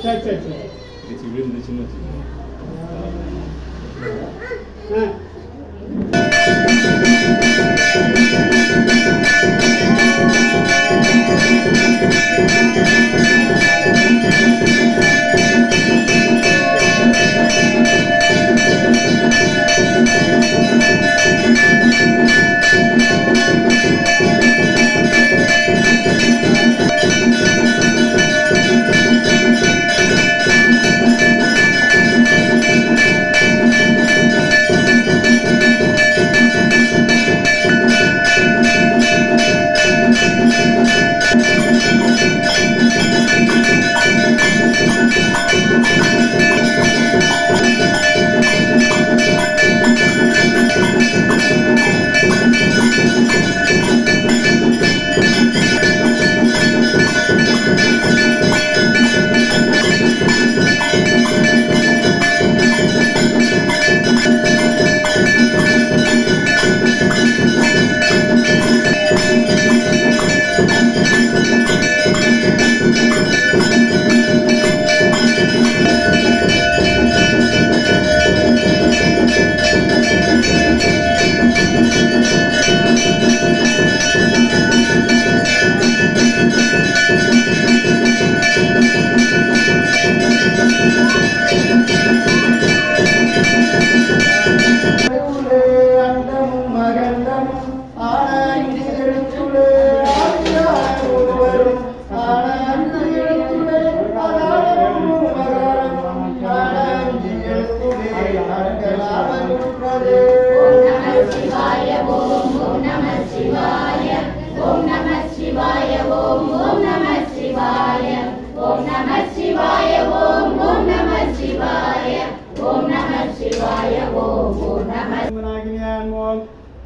சரி சரி சரி விழுந்து சின்ன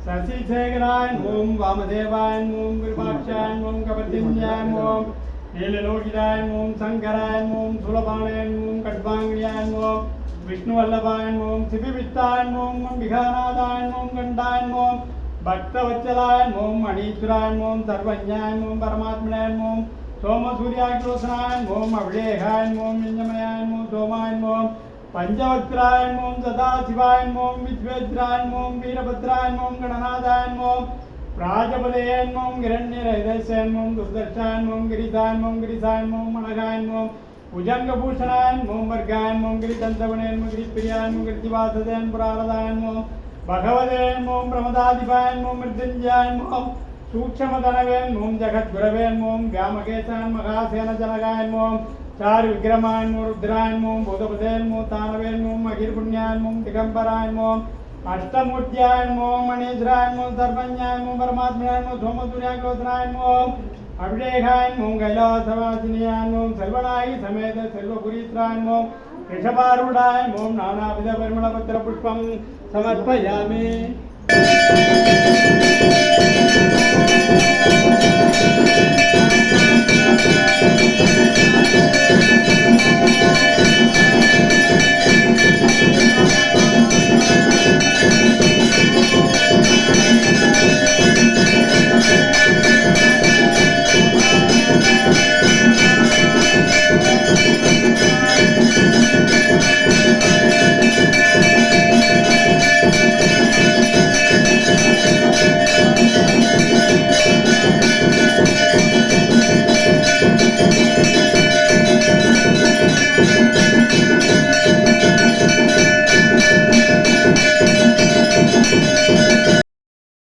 சசிசேகராய ஓம் வாமதேவாய ஓம் விருபாட்சாய ஓம் கபர்தின்யாய ஓம் நீலலோகிதாய ஓம் சங்கராய ஓம் சுலபாணாய ஓம் கட்வாங்கியாய ஓம் விஷ்ணுவல்லபாய ஓம் சிபிவித்தாய ஓம் விகாநாதாய ஓம் கண்டாய ஓம் பக்தவச்சலாய ஓம் மணீஸ்வராய ஓம் சர்வஞாய ஓம் பரமாத்மனாய ஓம் சோமசூர்யாக்ரோசனாய ஓம் அபிஷேகாய ஓம் யஞ்சமயாய ஓம் சோமாய ஓம் पंचवक्त्राय ओम सदाशिवाय ओम विश्वेश्वराय ओम वीरभद्राय ओम गणनाथाय ओम प्राजपदये ओम हिरण्यरहितस्य ओम दुर्दर्शाय ओम गिरिधाय ओम गिरिसाय ओम मणगाय ओम भुजंगभूषणाय ओम वर्गाय ओम गिरिदन्तवने ओम गिरिप्रियाय ओम गिरिवासदे पुरारदाय ओम भगवते ओम प्रमदाधिपाय ओम मृत्युंजयाय ओम सूक्ष्मतनवे ओम जगद्गुरवे ओम व्यामकेशाय महासेनजनकाय ओम चार विक्रमाय रुद्राय भूतपदे तानवे अहिर्पुण्याय दिगंबराय अष्टमूर्त्याय मणीश्वराय सर्वज्ञाय परमात्मनाय सोमसूर्याग्रोधनाय अभिषेकाय कैलासवासिन्याय सर्वनाय समेत सर्वपुरीत्राय ऋषभारूढ़ाय नानाविध परिमलपत्र पुष्पं समर्पयामि।